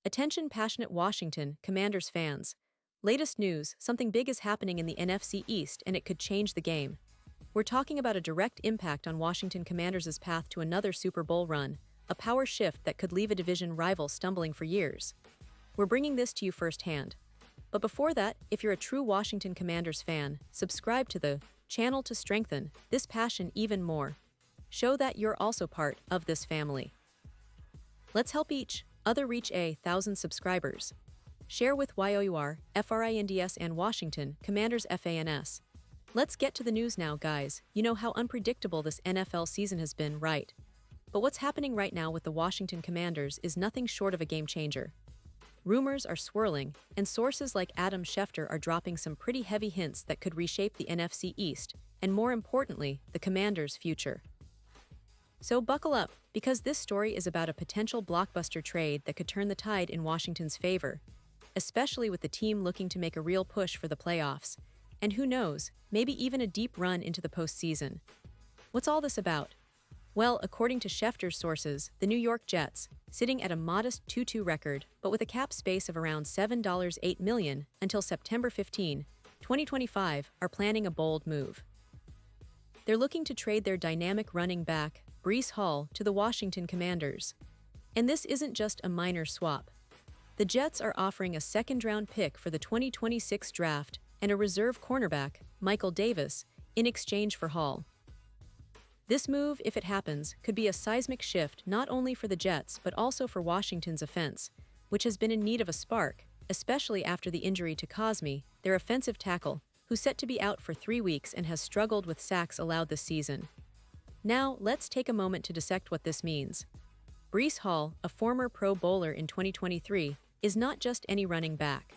Attention passionate Washington Commanders fans. Latest news, something big is happening in the NFC East and it could change the game. We're talking about a direct impact on Washington Commanders' path to another Super Bowl run, a power shift that could leave a division rival stumbling for years. We're bringing this to you firsthand. But before that, if you're a true Washington Commanders fan, subscribe to the channel to strengthen this passion even more. Show that you're also part of this family. Let's help each other reach 1,000 subscribers. Share with YOUR, FRINDS and Washington Commanders FANS. Let's get to the news now, guys. You know how unpredictable this NFL season has been, right? But what's happening right now with the Washington Commanders is nothing short of a game changer. Rumors are swirling, and sources like Adam Schefter are dropping some pretty heavy hints that could reshape the NFC East, and more importantly, the Commanders' future. So buckle up, because this story is about a potential blockbuster trade that could turn the tide in Washington's favor, especially with the team looking to make a real push for the playoffs, and who knows, maybe even a deep run into the postseason. What's all this about? Well, according to Schefter's sources, the New York Jets, sitting at a modest 2-2 record but with a cap space of around $7.8 million until September 15, 2025, are planning a bold move. They're looking to trade their dynamic running back, Breece Hall, to the Washington Commanders. And this isn't just a minor swap. The Jets are offering a second-round pick for the 2026 draft and a reserve cornerback, Michael Davis, in exchange for Hall. This move, if it happens, could be a seismic shift not only for the Jets but also for Washington's offense, which has been in need of a spark, especially after the injury to Cosmi, their offensive tackle, who's set to be out for 3 weeks and has struggled with sacks allowed this season. Now, let's take a moment to dissect what this means. Breece Hall, a former Pro Bowler in 2023, is not just any running back.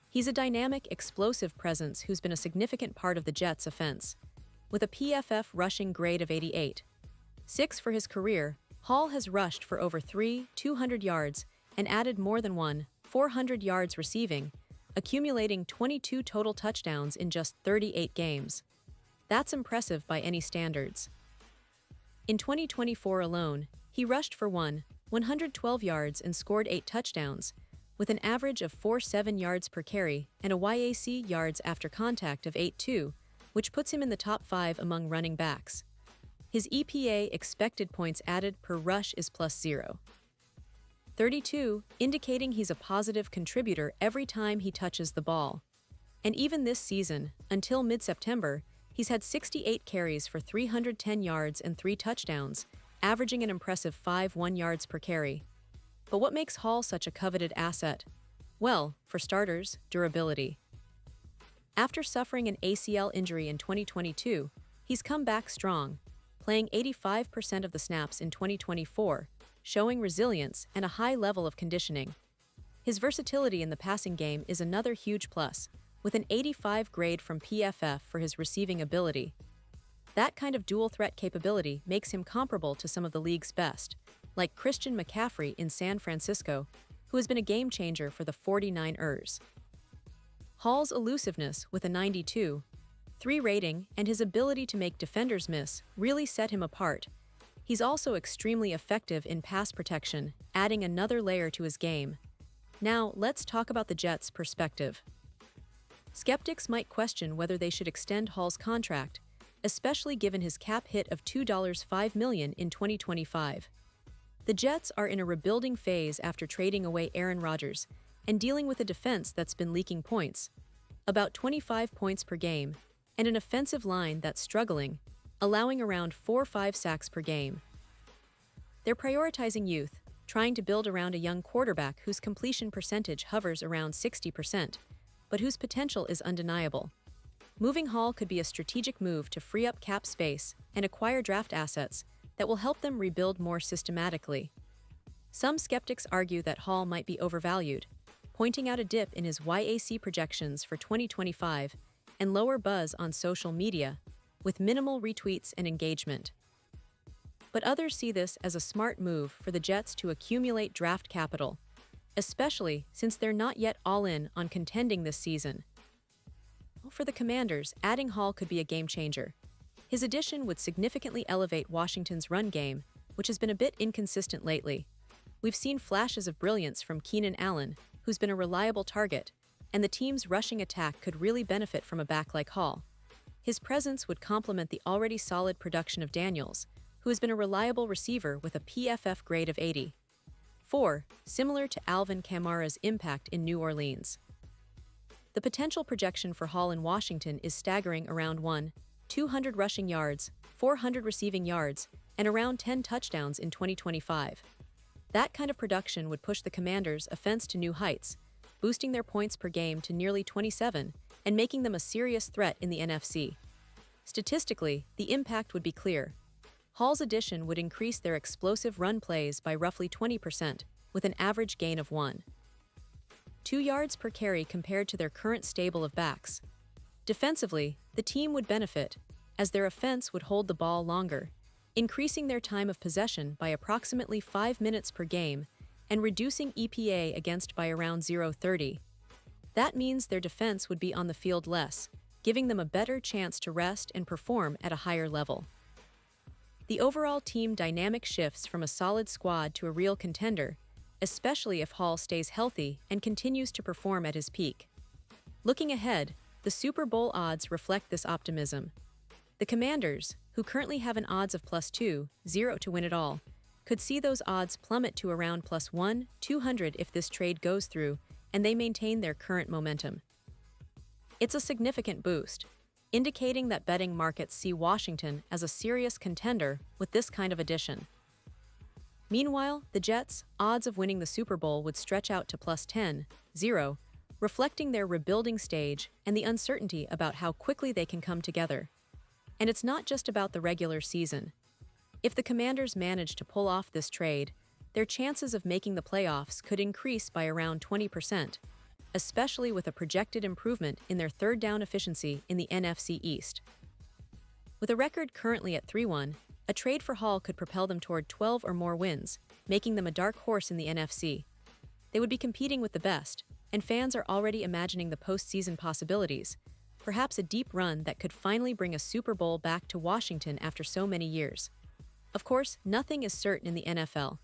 He's a dynamic, explosive presence who's been a significant part of the Jets' offense. With a PFF rushing grade of 88.6 for his career, Hall has rushed for over 200 yards and added more than 400 yards receiving, accumulating 22 total touchdowns in just 38 games. That's impressive by any standards. In 2024 alone, he rushed for 112 yards and scored 8 touchdowns, with an average of 4.7 yards per carry and a YAC yards after contact of 8.2, which puts him in the top 5 among running backs. His EPA expected points added per rush is plus 0.32, indicating he's a positive contributor every time he touches the ball. And even this season, until mid-September, he's had 68 carries for 310 yards and 3 touchdowns, averaging an impressive 5.1 yards per carry. But what makes Hall such a coveted asset? Well, for starters, durability. After suffering an ACL injury in 2022, he's come back strong, playing 85% of the snaps in 2024, showing resilience and a high level of conditioning. His versatility in the passing game is another huge plus, with an 85 grade from PFF for his receiving ability. That kind of dual-threat capability makes him comparable to some of the league's best, like Christian McCaffrey in San Francisco, who has been a game-changer for the 49ers. Hall's elusiveness with a 92.3 rating and his ability to make defenders miss really set him apart. He's also extremely effective in pass protection, adding another layer to his game. Now, let's talk about the Jets' perspective. Skeptics might question whether they should extend Hall's contract, especially given his cap hit of $2.5 million in 2025. The Jets are in a rebuilding phase after trading away Aaron Rodgers and dealing with a defense that's been leaking points, about 25 points per game, and an offensive line that's struggling, allowing around 4-5 sacks per game. They're prioritizing youth, trying to build around a young quarterback whose completion percentage hovers around 60%, but whose potential is undeniable. Moving Hall could be a strategic move to free up cap space and acquire draft assets that will help them rebuild more systematically. Some skeptics argue that Hall might be overvalued, pointing out a dip in his YAC projections for 2025 and lower buzz on social media, with minimal retweets and engagement. But others see this as a smart move for the Jets to accumulate draft capital, especially since they're not yet all in on contending this season. For the Commanders, adding Hall could be a game-changer. His addition would significantly elevate Washington's run game, which has been a bit inconsistent lately. We've seen flashes of brilliance from Keenan Allen, who's been a reliable target, and the team's rushing attack could really benefit from a back like Hall. His presence would complement the already solid production of Daniels, who has been a reliable receiver with a PFF grade of 80. 4. Similar to Alvin Kamara's impact in New Orleans. The potential projection for Hall in Washington is staggering around 200 rushing yards, 400 receiving yards, and around 10 touchdowns in 2025. That kind of production would push the Commanders' offense to new heights, boosting their points per game to nearly 27 and making them a serious threat in the NFC. Statistically, the impact would be clear. Hall's addition would increase their explosive run plays by roughly 20%, with an average gain of 1.2 yards per carry compared to their current stable of backs. Defensively, the team would benefit, as their offense would hold the ball longer, increasing their time of possession by approximately 5 minutes per game and reducing EPA against by around 0.30. That means their defense would be on the field less, giving them a better chance to rest and perform at a higher level. The overall team dynamic shifts from a solid squad to a real contender, especially if Hall stays healthy and continues to perform at his peak. Looking ahead, the Super Bowl odds reflect this optimism. The Commanders, who currently have an odds of +2.0 to win it all, could see those odds plummet to around +1.200 if this trade goes through and they maintain their current momentum. It's a significant boost, indicating that betting markets see Washington as a serious contender with this kind of addition. Meanwhile, the Jets' odds of winning the Super Bowl would stretch out to +10.0, reflecting their rebuilding stage and the uncertainty about how quickly they can come together. And it's not just about the regular season. If the Commanders manage to pull off this trade, their chances of making the playoffs could increase by around 20%, especially with a projected improvement in their third down efficiency in the NFC East. With a record currently at 3-1, a trade for Hall could propel them toward 12 or more wins, making them a dark horse in the NFC. They would be competing with the best, and fans are already imagining the postseason possibilities, perhaps a deep run that could finally bring a Super Bowl back to Washington after so many years. Of course, nothing is certain in the NFL.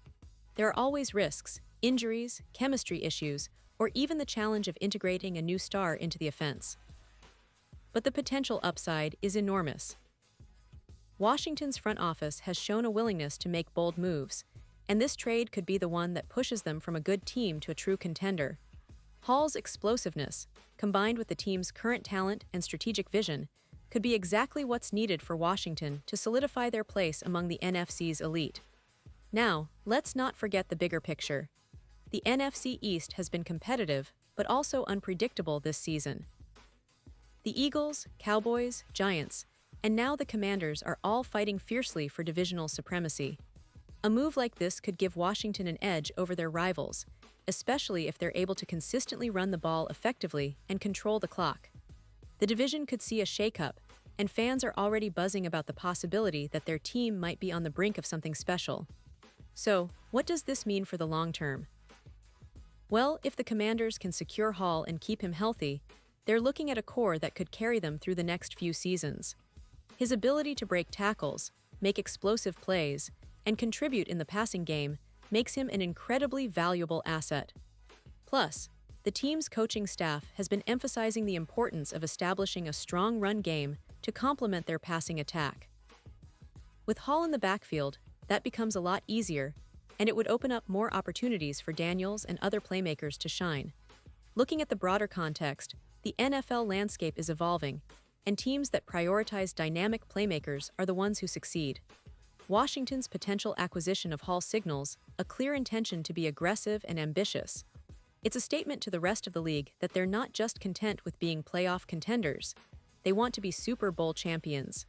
There are always risks, injuries, chemistry issues, or even the challenge of integrating a new star into the offense. But the potential upside is enormous. Washington's front office has shown a willingness to make bold moves, and this trade could be the one that pushes them from a good team to a true contender. Hall's explosiveness, combined with the team's current talent and strategic vision, could be exactly what's needed for Washington to solidify their place among the NFC's elite. Now, let's not forget the bigger picture. The NFC East has been competitive, but also unpredictable this season. The Eagles, Cowboys, Giants, and now the Commanders are all fighting fiercely for divisional supremacy. A move like this could give Washington an edge over their rivals, especially if they're able to consistently run the ball effectively and control the clock. The division could see a shakeup, and fans are already buzzing about the possibility that their team might be on the brink of something special. So, what does this mean for the long term? Well, if the Commanders can secure Hall and keep him healthy, they're looking at a core that could carry them through the next few seasons. His ability to break tackles, make explosive plays, and contribute in the passing game makes him an incredibly valuable asset. Plus, the team's coaching staff has been emphasizing the importance of establishing a strong run game to complement their passing attack. With Hall in the backfield, that becomes a lot easier, and it would open up more opportunities for Daniels and other playmakers to shine. Looking at the broader context, the NFL landscape is evolving, and teams that prioritize dynamic playmakers are the ones who succeed. Washington's potential acquisition of Hall signals a clear intention to be aggressive and ambitious. It's a statement to the rest of the league that they're not just content with being playoff contenders, they want to be Super Bowl champions.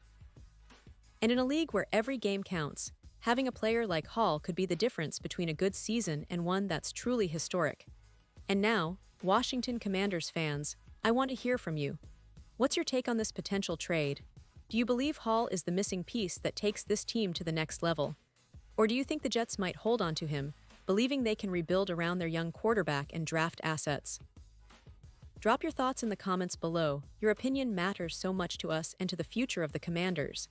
And in a league where every game counts, having a player like Hall could be the difference between a good season and one that's truly historic. And now, Washington Commanders fans, I want to hear from you. What's your take on this potential trade? Do you believe Hall is the missing piece that takes this team to the next level? Or do you think the Jets might hold on to him, believing they can rebuild around their young quarterback and draft assets? Drop your thoughts in the comments below. Your opinion matters so much to us and to the future of the Commanders.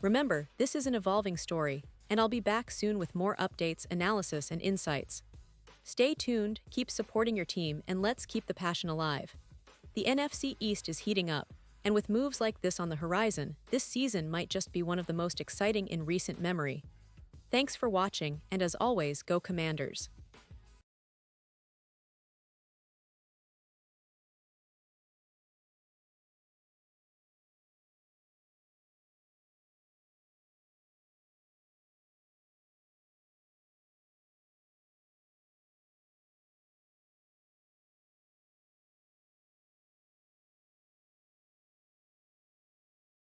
Remember, this is an evolving story, and I'll be back soon with more updates, analysis, and insights. Stay tuned, keep supporting your team, and let's keep the passion alive. The NFC East is heating up, and with moves like this on the horizon, this season might just be one of the most exciting in recent memory. Thanks for watching, and as always, go Commanders.